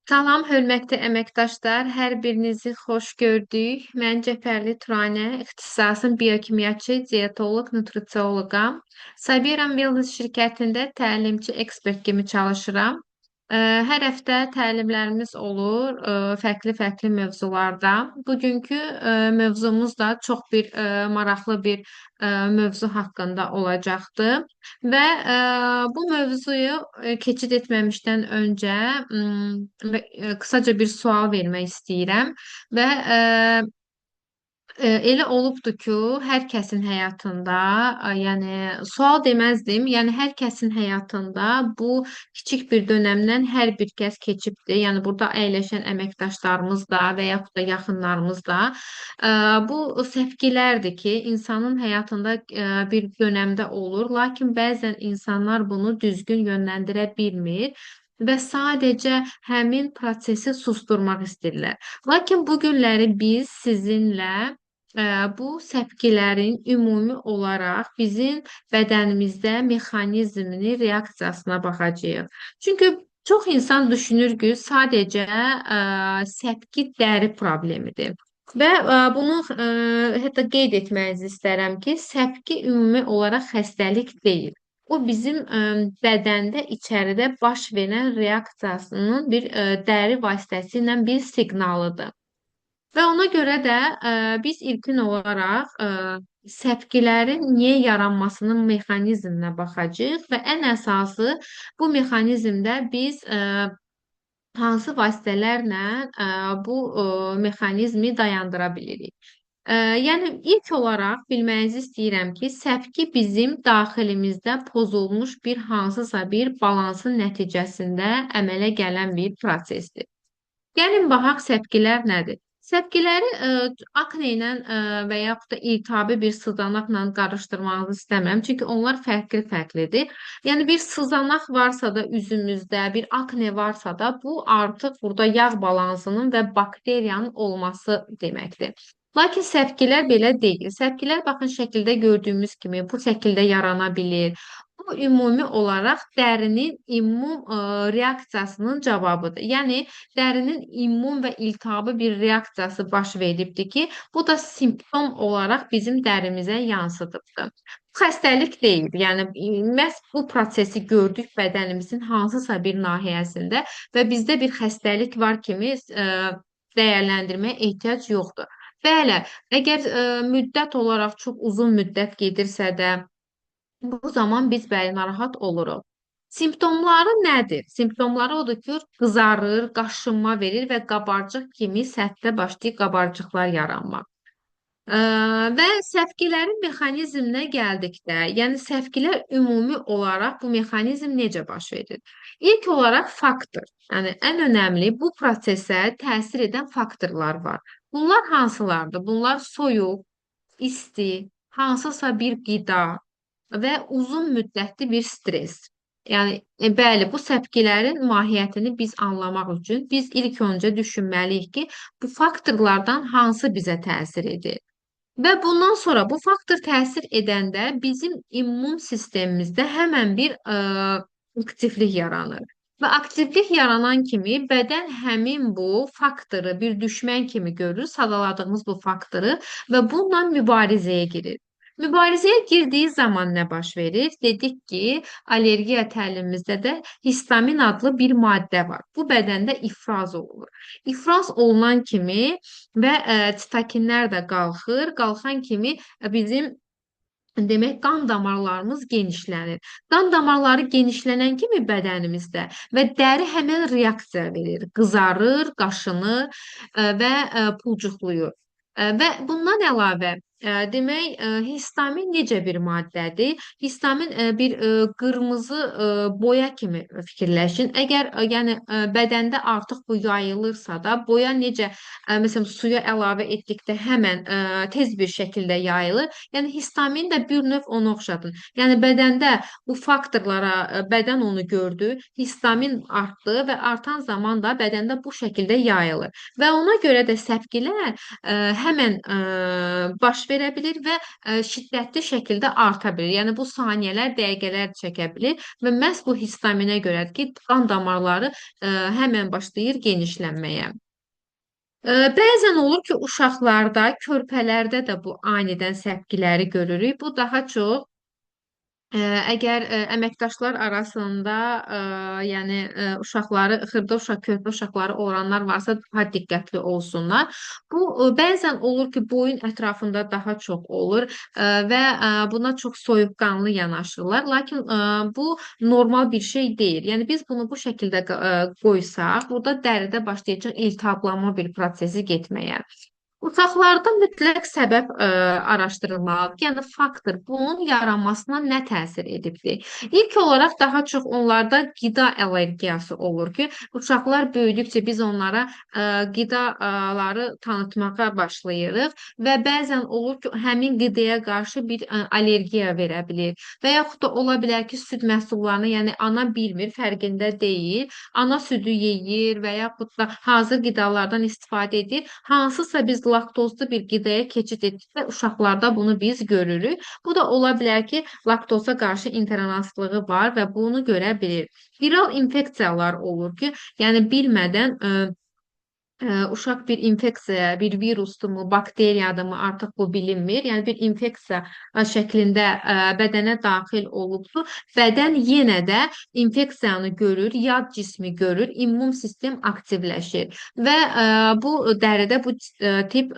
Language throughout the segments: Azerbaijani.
Salam, hörmətli əməkdaşlar, hər birinizi xoş gördük. Mən Cəfərli Turanə, ixtisasım biokimyaçı, dietoloq, nutrisioloqam. Sabiram Wellness şirkətində təlimçi ekspert kimi çalışıram. Hər həftə təlimlərimiz olur, fərqli-fərqli mövzularda. Bugünkü mövzumuz da çox maraqlı bir mövzu haqqında olacaqdır. Və bu mövzuyu keçid etməmişdən öncə qısaca bir sual vermək istəyirəm və elə olubdur ki, hər kəsin həyatında, yəni sual deməzdim, yəni hər kəsin həyatında bu kiçik bir dönəmdən hər bir kəs keçibdir. Yəni burada əyləşən əməkdaşlarımız da və yaxud da yaxınlarımız da bu səpkilərdir ki, insanın həyatında bir dönəmdə olur, lakin bəzən insanlar bunu düzgün yönləndirə bilmir. Və sadəcə həmin prosesi susturmaq istəyirlər. Lakin bu günləri biz sizinlə Ə, bu səpkilərin ümumi olaraq bizim bədənimizdə mexanizmini, reaksiyasına baxacağıq. Çünki çox insan düşünür ki, sadəcə səpki dəri problemidir. Və bunu hətta qeyd etməyinizi istərəm ki, səpki ümumi olaraq xəstəlik deyil. O bizim bədəndə içəridə baş verən reaksiyasının bir dəri vasitəsilə bir siqnalıdır. Və ona görə də biz ilkin olaraq səpkilərin niyə yaranmasının mexanizminə baxacağıq və ən əsası bu mexanizmdə biz hansı vasitələrlə bu mexanizmi dayandıra bilirik. Yəni ilk olaraq bilməyinizi istəyirəm ki, səpki bizim daxilimizdə pozulmuş bir hansısa bir balansın nəticəsində əmələ gələn bir prosesdir. Gəlin baxaq səpkilər nədir? Səpkiləri akne ilə və yaxud da iltihabi bir sızanaqla qarışdırmağınızı istəmirəm. Çünki onlar fərqli-fərqlidir. Yəni bir sızanaq varsa da üzümüzdə, bir akne varsa da bu artıq burada yağ balansının və bakteriyanın olması deməkdir. Lakin səpkilər belə deyil. Səpkilər baxın şəkildə gördüyümüz kimi bu şəkildə yarana bilir. Bu ümumi olaraq dərinin immun reaksiyasının cavabıdır. Yəni dərinin immun və iltihabı bir reaksiyası baş veribdir ki, bu da simptom olaraq bizim dərimizə yansıdıbdır. Bu xəstəlik deyil. Yəni məhz bu prosesi gördük bədənimizin hansısa bir nahiyəsində və bizdə bir xəstəlik var kimi dəyərləndirməyə ehtiyac yoxdur. Bəli, əgər müddət olaraq çox uzun müddət gedirsə də bu zaman biz bəli narahat oluruq. Simptomları nədir? Simptomları odur ki, qızarır, qaşınma verir və qabarcıq kimi səthdə başlayır qabarcıqlar yaranmaq. Ə, və səpkilərin mexanizminə gəldikdə, yəni səpkilər ümumi olaraq bu mexanizm necə baş verir? İlk olaraq faktor, yəni ən önəmli bu prosesə təsir edən faktorlar var. Bunlar hansılardır? Bunlar soyuq, isti, hansısa bir qida və uzun müddətli bir stres. Yəni bəli, bu səpkilərin mahiyyətini biz anlamaq üçün biz ilk öncə düşünməliyik ki, bu faktorlardan hansı bizə təsir edir? Və bundan sonra bu faktor təsir edəndə bizim immun sistemimizdə həmən bir aktivlik yaranır. Və aktivlik yaranan kimi bədən həmin bu faktoru bir düşmən kimi görür, sadaladığımız bu faktoru və bununla mübarizəyə girir. Mübarizəyə girdiyi zaman nə baş verir? Dedik ki, allergiya təlimimizdə də histamin adlı bir maddə var. Bu bədəndə ifraz olunur. İfraz olunan kimi və sitokinlər də qalxır. Qalxan kimi bizim demək qan damarlarımız genişlənir. Qan damarları genişlənən kimi bədənimizdə və dəri həmin reaksiya verir. Qızarır, qaşınır və pulcuqluyur. Və bundan əlavə demək histamin necə bir maddədir? Histamin bir qırmızı boya kimi fikirləşin. Əgər yəni bədəndə artıq bu yayılırsa da boya necə məsələn suya əlavə etdikdə həmən tez bir şəkildə yayılır. Yəni histamin də bir növ ona oxşatın. Yəni bədəndə bu faktorlara bədən onu gördü, histamin artdı və artan zaman da bədəndə bu şəkildə yayılır. Və ona görə də səpkilər həmən baş verə bilir və şiddətli şəkildə arta bilir. Yəni bu saniyələr, dəqiqələr çəkə bilir və məhz bu histaminə görədir ki, qan damarları həmən başlayır genişlənməyə. Bəzən olur ki, uşaqlarda, körpələrdə də bu anidən səpkiləri görürük. Bu daha çox əgər əməkdaşlar arasında yəni uşaqları, xırda uşaq, körpə uşaqları olanlar varsa daha diqqətli olsunlar. Bu bəzən olur ki, boyun ətrafında daha çox olur və buna çox soyuqqanlı yanaşırlar. Lakin bu normal bir şey deyil. Yəni biz bunu bu şəkildə qoysaq, burada dəridə başlayacaq iltihaplanma bir prosesi getməyə. Uşaqlarda mütləq səbəb araşdırılmalıdır. Yəni faktor bunun yaranmasına nə təsir edibdir? İlk olaraq daha çox onlarda qida allergiyası olur ki, uşaqlar böyüdükcə biz onlara qidaları tanıtmağa başlayırıq və bəzən olur ki, həmin qidaya qarşı bir allergiya verə bilir. Və yaxud da ola bilər ki, süd məhsullarını, yəni ana bilmir, fərqində deyil, ana südü yeyir və yaxud da hazır qidalardan istifadə edir. Hansısa biz laktozlu bir qidaya keçid etdikdə uşaqlarda bunu biz görürük. Bu da ola bilər ki, laktoza qarşı intolerantslığı var və bunu görə bilir. Viral infeksiyalar olur ki, yəni bilmədən uşaq bir infeksiya, bir virusdurmu, bakteriyadırmı, artıq bu bilinmir. Yəni bir infeksiya şəklində bədənə daxil olubdur. Bədən yenə də infeksiyanı görür, yad cismi görür, immun sistem aktivləşir və bu dəridə bu tip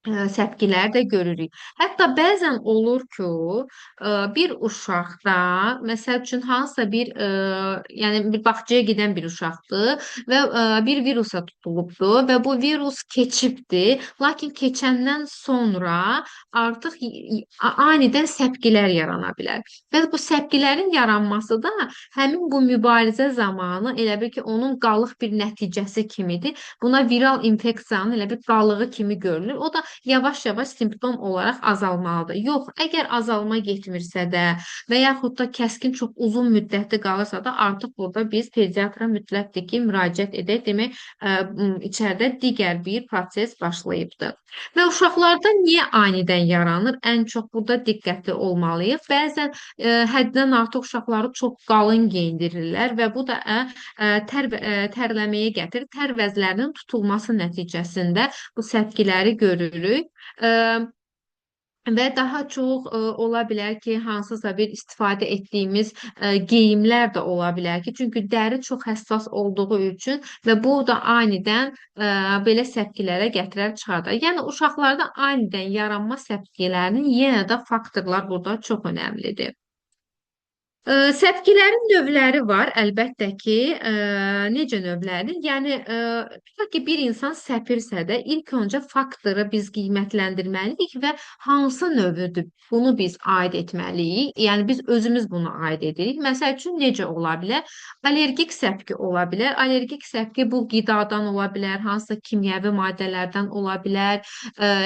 səpkilər də görürük. Hətta bəzən olur ki, bir uşaqda, məsəl üçün hansısa bir, yəni bir bağçaya gedən bir uşaqdır və bir virusa tutulubdur və bu virus keçibdir. Lakin keçəndən sonra artıq anidən səpkilər yarana bilər. Və bu səpkilərin yaranması da həmin bu mübarizə zamanı elə bil ki, onun qalıq bir nəticəsi kimidir. Buna viral infeksiyanın elə bir qalığı kimi görülür. O da yavaş-yavaş simptom olaraq azalmalıdır. Yox, əgər azalma getmirsə də və yaxud da kəskin çox uzun müddətli qalırsa da artıq burada biz pediatra mütləqdir ki, müraciət edək. Demək, içəridə digər bir proses başlayıbdır. Və uşaqlarda niyə anidən yaranır? Ən çox burada diqqətli olmalıyıq. Bəzən həddən artıq uşaqları çox qalın geyindirirlər və bu da tərləməyə gətirir. Tər vəzlərinin tutulması nəticəsində bu səpkiləri görürük. Və daha çox ola bilər ki, hansısa bir istifadə etdiyimiz geyimlər də ola bilər ki, çünki dəri çox həssas olduğu üçün və bu da anidən belə səpkilərə gətirər çıxardar. Yəni uşaqlarda anidən yaranma səpkilərinin yenə də faktorlar burada çox önəmlidir. Səpkilərin növləri var, əlbəttə ki, necə növləri? Yəni, tutaq ki, bir insan səpirsə də ilk öncə faktoru biz qiymətləndirməliyik və hansı növüdür, bunu biz aid etməliyik. Yəni, biz özümüz bunu aid edirik. Məsəl üçün, necə ola bilər? Allergik səpki ola bilər. Allergik səpki bu qidadan ola bilər, hansısa kimyəvi maddələrdən ola bilər,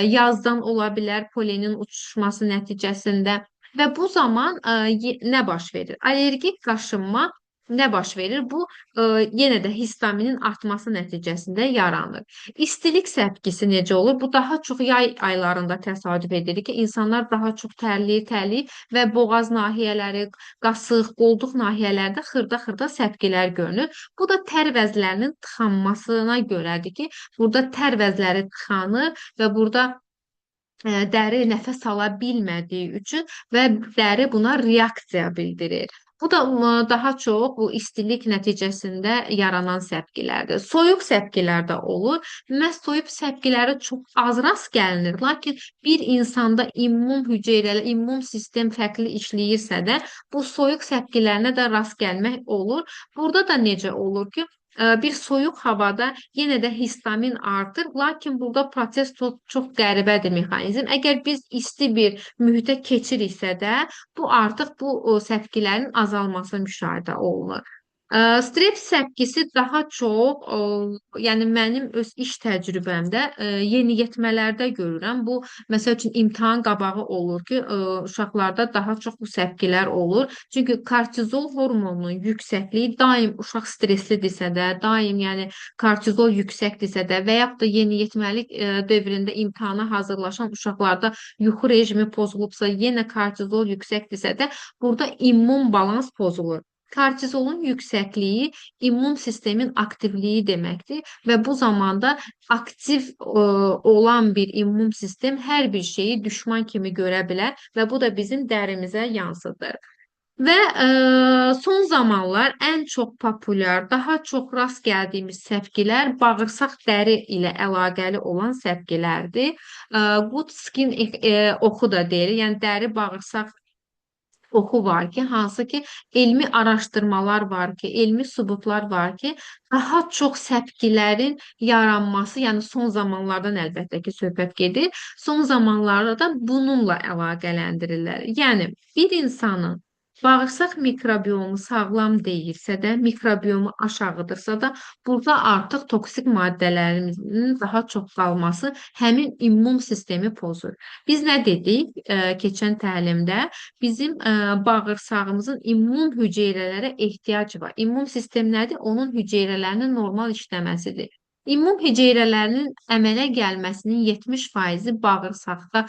yazdan ola bilər, polenin uçuşması nəticəsində. Və bu zaman nə baş verir? Allergik qaşınma nə baş verir? Bu yenə də histaminin artması nəticəsində yaranır. İstilik səpkisi necə olur? Bu daha çox yay aylarında təsadüf edir ki, insanlar daha çox tərləyir və boğaz nahiyələri, qasıq, qolduq nahiyələrdə xırda-xırda səpkilər görünür. Bu da tər vəzlərinin tıxanmasına görədir ki, burada tər vəzləri tıxanır və burada dəri nəfəs ala bilmədiyi üçün və dəri buna reaksiya bildirir. Bu da daha çox bu istilik nəticəsində yaranan səpkilərdir. Soyuq səpkilər də olur. Məhz soyuq səpkiləri çox az rast gəlinir. Lakin bir insanda immun hüceyrələri, immun sistem fərqli işləyirsə də, bu soyuq səpkilərinə də rast gəlmək olur. Burada da necə olur ki, bir soyuq havada yenə də histamin artır, lakin burada proses çox qəribədir mexanizm. Əgər biz isti bir mühitə keçiriksə də, bu artıq bu səpkilərin azalması müşahidə olunur. Strep səpkisi daha çox, yəni mənim öz iş təcrübəmdə yeniyetmələrdə görürəm. Bu məsəl üçün imtahan qabağı olur ki, uşaqlarda daha çox bu səpkilər olur. Çünki kortizol hormonunun yüksəkliyi daim uşaq streslidirsə də, daim yəni kortizol yüksəkdirsə də və yaxud da yeniyetməlik dövründə imtahana hazırlaşan uşaqlarda yuxu rejimi pozulubsa, yenə kortizol yüksəkdirsə də, burada immun balans pozulur. Kortizolun yüksəkliyi immun sistemin aktivliyi deməkdir və bu zamanda aktiv olan bir immun sistem hər bir şeyi düşman kimi görə bilər və bu da bizim dərimizə yansıdır. Və son zamanlar ən çox populyar, daha çox rast gəldiyimiz səpkilər bağırsaq dəri ilə əlaqəli olan səpkilərdir. Good skin oxu da deyilir, yəni dəri bağırsaq oxu var ki, hansı ki elmi araşdırmalar var ki, elmi sübutlar var ki, daha çox səpkilərin yaranması, yəni son zamanlardan əlbəttə ki söhbət gedir. Son zamanlarda da bununla əlaqələndirirlər. Yəni bir insanın bağırsaq mikrobiomu sağlam deyilsə də, mikrobiomu aşağıdırsa da, burada artıq toksik maddələrin daha çox qalması həmin immun sistemi pozur. Biz nə dedik keçən təlimdə? Bizim bağırsağımızın immun hüceyrələrə ehtiyacı var. İmmun sistem nədir? Onun hüceyrələrinin normal işləməsidir. İmmun hüceyrələrinin əmələ gəlməsinin 70%-i bağırsaqda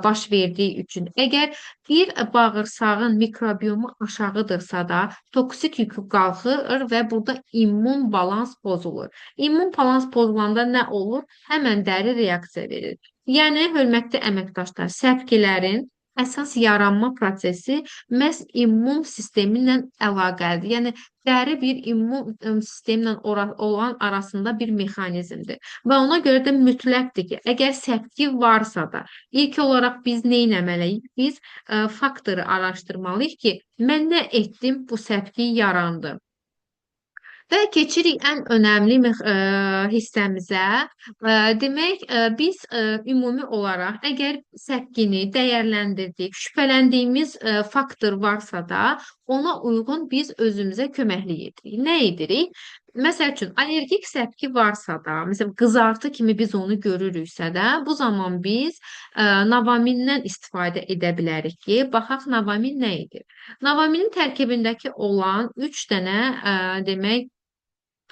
baş verdiyi üçün, əgər bir bağırsağın mikrobiomu aşağıdırsa da, toksik yükü qalxır və burada immun balans pozulur. İmmun balans pozulanda nə olur? Həmən dəri reaksiya verir. Yəni, hörmətli əməkdaşlar, səpkilərin əsas yaranma prosesi məhz immun sistemi ilə əlaqəlidir. Yəni dəri bir immun sistemi ilə olan arasında bir mexanizmdir. Və ona görə də mütləqdir ki, əgər səpki varsa da, ilk olaraq biz nə etməliyik? Biz faktoru araşdırmalıyıq ki, mən nə etdim, bu səpki yarandı. Və keçirik ən önəmli hissəmizə. Demək, biz ümumi olaraq əgər səpkini dəyərləndirdik, şübhələndiyimiz faktor varsa da, ona uyğun biz özümüzə köməklik edirik. Nə edirik? Məsəl üçün, allergik səpki varsa da, məsələn, qızartı kimi biz onu görürüksə də, bu zaman biz Novamindən istifadə edə bilərik ki, baxaq Novamin nə edir? Novaminin tərkibindəki olan 3 dənə demək,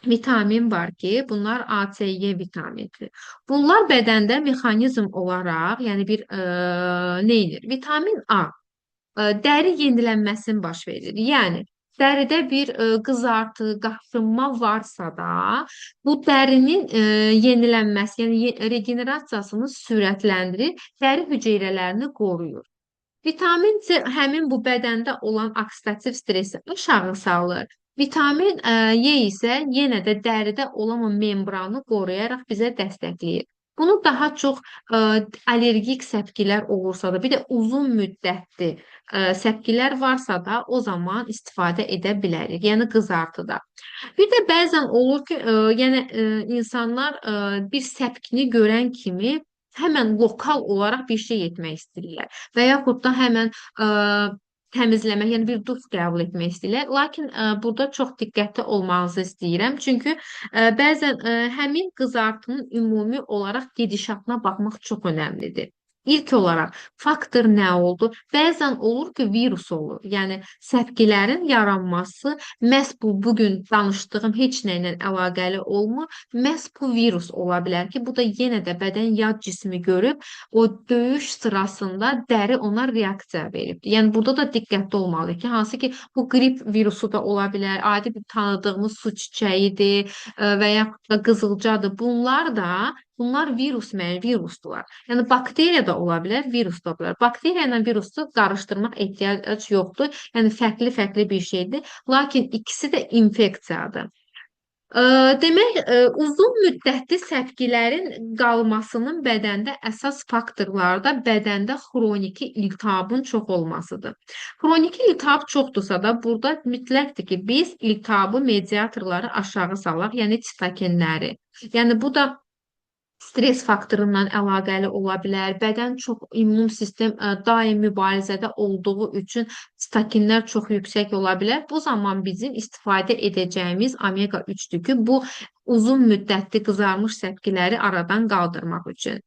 vitamin var ki, bunlar A, C, Y vitaminidir. Bunlar bədəndə mexanizm olaraq, yəni bir neydir? Vitamin A dəri yenilənməsini baş verir. Yəni dəridə bir qızartı, qaşınma varsa da, bu dərinin yenilənməsi, yəni regenerasiyasını sürətləndirir, dəri hüceyrələrini qoruyur. Vitamin C həmin bu bədəndə olan oksidativ stresi aşağı salır. Vitamin Y isə yenə də dəridə olan o membranı qoruyaraq bizə dəstəkləyir. Bunu daha çox allergik səpkilər olursa da, bir də uzun müddətli səpkilər varsa da, o zaman istifadə edə bilərik. Yəni qızartıda. Bir də bəzən olur ki, yəni insanlar bir səpkini görən kimi həmən lokal olaraq bir şey etmək istəyirlər və yaxud da həmən təmizləmək, yəni bir duş qəbul etmək istəyirlər. Lakin burada çox diqqətli olmanızı istəyirəm. Çünki bəzən həmin qızartının ümumi olaraq gedişatına baxmaq çox önəmlidir. İlk olaraq faktor nə oldu? Bəzən olur ki, virus olur. Yəni səpkilərin yaranması məhz bu bugün danışdığım heç nə ilə əlaqəli olmur. Məhz bu virus ola bilər ki, bu da yenə də bədən yad cismi görüb o döyüş sırasında dəri ona reaksiya veribdir. Yəni burada da diqqətli olmalıyıq ki, hansı ki bu qrip virusu da ola bilər, adi bir tanıdığımız su çiçəyidir və yaxud da qızılcadır. Bunlar virusdular. Yəni bakteriya da ola bilər, virus da ola bilər. Bakteriya ilə virusu qarışdırmaq ehtiyac yoxdur. Yəni fərqli bir şeydir. Lakin ikisi də infeksiyadır. Demək, uzun müddətli səpkilərin qalmasının bədəndə əsas faktorları da bədəndə xroniki iltihabın çox olmasıdır. Xroniki iltihab çoxdursa da, burada mütləqdir ki, biz iltihabı mediatorları aşağı salaq, yəni sitokinləri. Yəni bu da Stres faktorundan əlaqəli ola bilər. Bədən çox immun sistem daim mübarizədə olduğu üçün statinlər çox yüksək ola bilər. Bu zaman bizim istifadə edəcəyimiz omega 3'dür ki, bu uzun müddətli qızarmış səpkiləri aradan qaldırmaq üçün.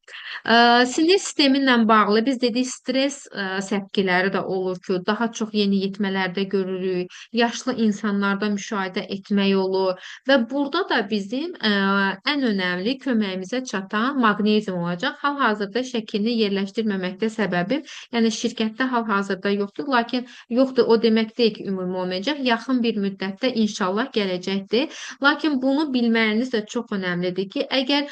Sinir sistemi ilə bağlı biz dedik stres səpkiləri də olur ki, daha çox yeniyetmələrdə görürük, yaşlı insanlarda müşahidə etmək olur və burada da bizim ən önəmli köməyimizə çatan maqnezium olacaq. Hal-hazırda şəklini yerləşdirməməkdə səbəbim, yəni şirkətdə hal-hazırda yoxdur, lakin yoxdur o demək deyil ki, ümumi olmayacaq. Yaxın bir müddətdə inşallah gələcəkdir. Lakin bunu bilməyiniz də çox önəmlidir ki, əgər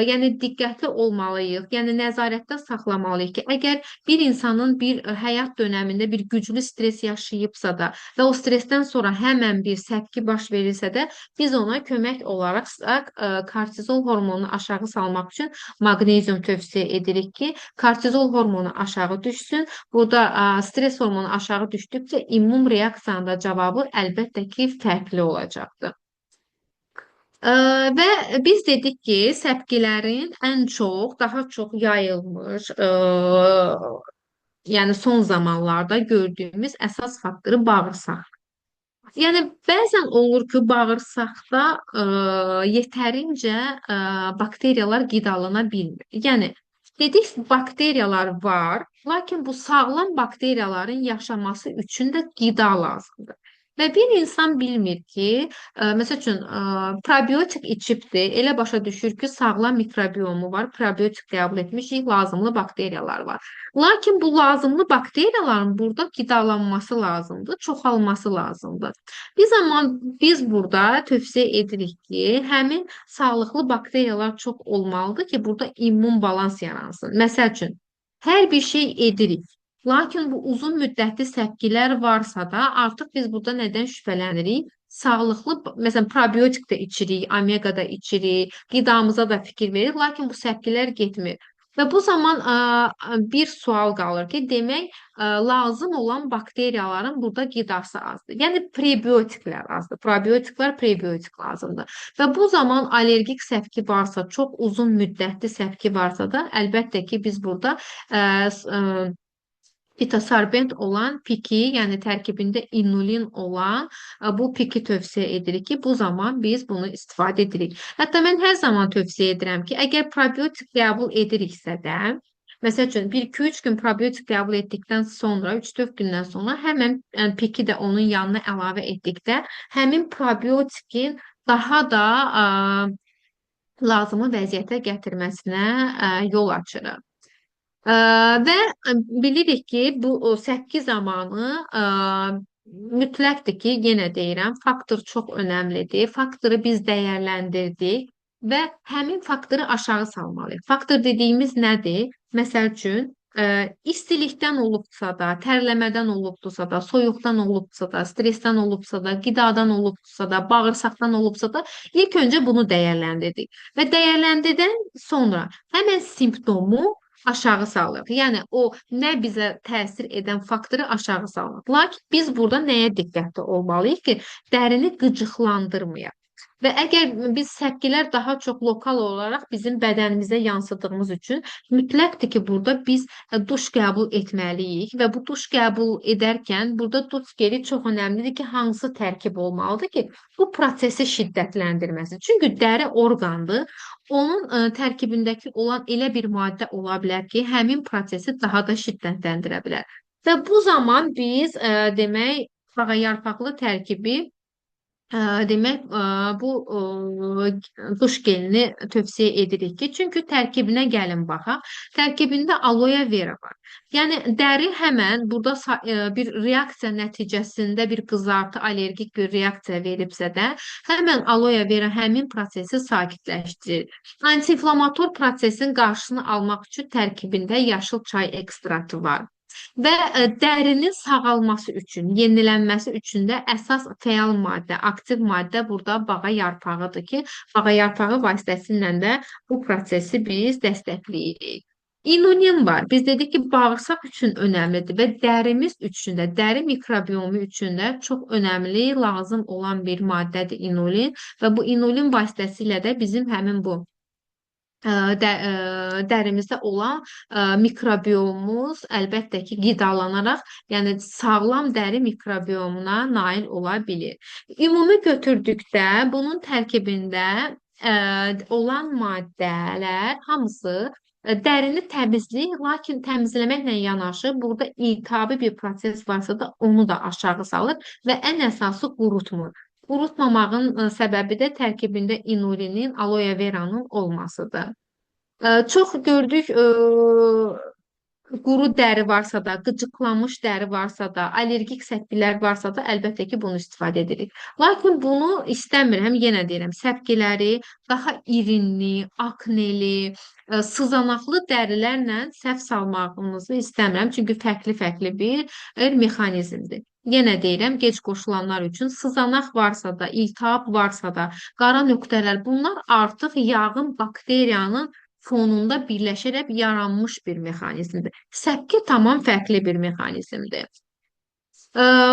yəni diqqətli olmalıyıq, yəni nəzarətdə saxlamalıyıq ki, əgər bir insanın bir həyat dönəmində bir güclü stres yaşayıbsa da və o stresdən sonra həmən bir səpki baş verirsə də biz ona kömək olaraq kortizol hormonunu aşağı salmaq üçün maqnezium tövsiyə edirik ki, kortizol hormonu aşağı düşsün. Burada stres hormonu aşağı düşdükcə immun reaksiyanın da cavabı əlbəttə ki, fərqli olacaqdır. Və biz dedik ki, səpkilərin ən çox, daha çox yayılmış, yəni son zamanlarda gördüyümüz əsas faktoru bağırsaq. Yəni bəzən olur ki, bağırsaqda yetərincə bakteriyalar qidalana bilmir. Yəni dedik bakteriyalar var, lakin bu sağlam bakteriyaların yaşaması üçün də qida lazımdır. Və bir insan bilmir ki, məsəl üçün probiotik içibdir, elə başa düşür ki, sağlam mikrobiomu var, probiotik qəbul etmişik, lazımlı bakteriyalar var. Lakin bu lazımlı bakteriyaların burada qidalanması lazımdır, çoxalması lazımdır. Biz burada tövsiyə edirik ki, həmin sağlıqlı bakteriyalar çox olmalıdır ki, burada immun balans yaransın. Məsəl üçün, hər bir şey edirik. Lakin bu uzun müddətli səpkilər varsa da artıq biz burada nədən şübhələnirik? Sağlıqlı, məsələn, probiotik də içirik, omega da içirik, qidamıza da fikir veririk, lakin bu səpkilər getmir. Və bu zaman bir sual qalır ki, demək lazım olan bakteriyaların burada qidası azdır. Yəni prebiotiklər azdır. Probiotiklər, prebiotik lazımdır. Və bu zaman allergik səpki varsa, çox uzun müddətli səpki varsa da əlbəttə ki, biz burada fitosorbent olan piki, yəni tərkibində inulin olan bu piki tövsiyə edirik ki, bu zaman biz bunu istifadə edirik. Hətta mən hər zaman tövsiyə edirəm ki, əgər probiotik qəbul ediriksə də, məsəl üçün 1-2-3 gün probiotik qəbul etdikdən sonra, 3-4 gündən sonra həmən piki də onun yanına əlavə etdikdə, həmin probiotikin daha da lazımı vəziyyətə gətirməsinə yol açırıq. Və bilirik ki, bu səpki zamanı mütləqdir ki, yenə deyirəm, faktor çox önəmlidir. Faktoru biz dəyərləndirdik və həmin faktoru aşağı salmalıyıq. Faktor dediyimiz nədir? Məsəl üçün, istilikdən olubsa da, tərləmədən olubsa da, soyuqdan olubsa da, stressdən olubsa da, qidadan olubsa da, bağırsaqdan olubsa da, ilk öncə bunu dəyərləndirdik. Və dəyərləndirdən sonra həmən simptomu aşağı salırıq. Yəni o nə bizə təsir edən faktoru aşağı salırıq. Lakin biz burada nəyə diqqətli olmalıyıq ki, dərini qıcıqlandırmayaq. Və əgər biz səpkilər daha çox lokal olaraq bizim bədənimizə yansıdığımız üçün mütləqdir ki, burada biz duş qəbul etməliyik və bu duş qəbul edərkən burada duş geli çox önəmlidir ki, hansı tərkib olmalıdır ki, bu prosesi şiddətləndirməsin. Çünki dəri orqandır. Onun tərkibindəki olan elə bir maddə ola bilər ki, həmin prosesi daha da şiddətləndirə bilər. Və bu zaman biz demək ağayarpaqlı tərkibi demək bu duş gelini tövsiyə edirik ki, çünki tərkibinə gəlin baxaq. Tərkibində aloe vera var. Yəni dəri həmən burada bir reaksiya nəticəsində bir qızartı, allergik bir reaksiya veribsə də, həmən aloe vera həmin prosesi sakitləşdirir. Antiinflamator prosesin qarşısını almaq üçün tərkibində yaşıl çay ekstraktı var. Və dərinin sağalması üçün, yenilənməsi üçün də əsas fəal maddə, aktiv maddə burada bağa yarpağıdır ki, bağa yarpağı vasitəsilə də bu prosesi biz dəstəkləyirik. İnulin var. Biz dedik ki, bağırsaq üçün önəmlidir və dərimiz üçün də, dəri mikrobiomu üçün də çox önəmli, lazım olan bir maddədir inulin və bu inulin vasitəsilə də bizim həmin bu dərimizdə olan mikrobiomumuz əlbəttə ki, qidalanaraq, yəni sağlam dəri mikrobiomuna nail ola bilir. Ümumi götürdükdə bunun tərkibində olan maddələr hamısı dərini təmizləyir, lakin təmizləməklə yanaşı burada iltihabi bir proses varsa da onu da aşağı salır və ən əsası qurutmur. Qurutmamağın səbəbi də tərkibində inulinin, aloe veranın olmasıdır. Çox gördük, quru dəri varsa da, qıcıqlanmış dəri varsa da, allergik səpgilər varsa da, əlbəttə ki, bunu istifadə edirik. Lakin bunu istəmirəm, yenə deyirəm, səpgiləri daha irinli, akneli, sızanaqlı dərilərlə səhv salmağımızı istəmirəm, çünki fərqli-fərqli bir mexanizmdir. Yenə deyirəm, gec qoşulanlar üçün sızanaq varsa da, iltihab varsa da, qara nöqtələr, bunlar artıq yağın, bakteriyanın fonunda birləşərək yaranmış bir mexanizmdir. Səpki tamam fərqli bir mexanizmdir.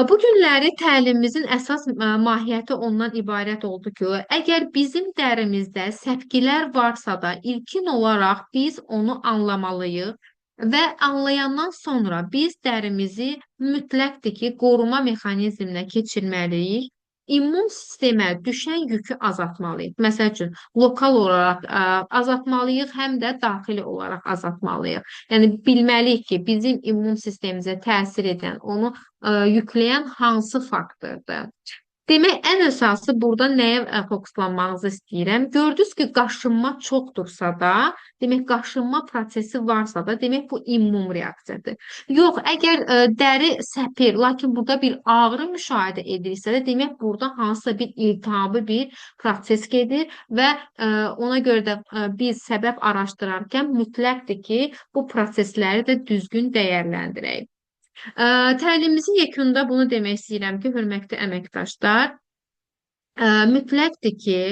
Bu günləri təlimimizin əsas mahiyyəti ondan ibarət oldu ki, əgər bizim dərimizdə səpkilər varsa da, ilkin olaraq biz onu anlamalıyıq və anlayandan sonra biz dərimizi mütləqdir ki, qoruma mexanizminə keçirməliyik. İmmun sistemə düşən yükü azaltmalıyıq. Məsəl üçün, lokal olaraq azaltmalıyıq, həm də daxili olaraq azaltmalıyıq. Yəni bilməliyik ki, bizim immun sistemimizə təsir edən, onu yükləyən hansı faktordur? Demək, ən əsası burada nəyə fokuslanmanızı istəyirəm? Gördünüz ki, qaşınma çoxdursa da, demək qaşınma prosesi varsa da, demək bu immun reaksiyadır. Yox, əgər dəri səpir, lakin burada bir ağrı müşahidə edirsə də, demək burada hansısa bir iltihabı bir proses gedir və ona görə də biz səbəb araşdırarkən mütləqdir ki, bu prosesləri də düzgün dəyərləndirək. Təlimimizin yekununda bunu demək istəyirəm ki, hörmətli əməkdaşlar, mütləqdir ki,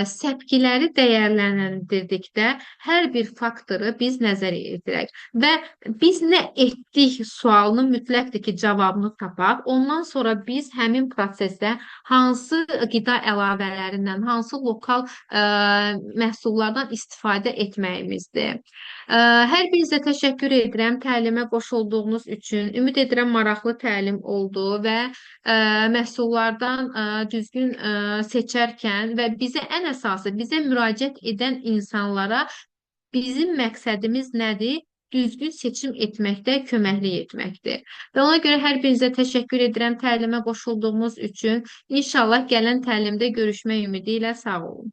səpkiləri dəyərləndirdikdə hər bir faktoru biz nəzərə yetirək və biz nə etdik sualının mütləqdir ki, cavabını tapaq. Ondan sonra biz həmin prosesdə hansı qida əlavələrindən, hansı lokal məhsullardan istifadə etməyimizdir. Hər birinizə təşəkkür edirəm təlimə qoşulduğunuz üçün. Ümid edirəm maraqlı təlim oldu və məhsullardan düzgün seçərkən və bizə ən əsası bizə müraciət edən insanlara bizim məqsədimiz nədir? Düzgün seçim etməkdə köməklik etməkdir. Və ona görə hər birinizə təşəkkür edirəm təlimə qoşulduğunuz üçün. İnşallah gələn təlimdə görüşmək ümidi ilə sağ olun.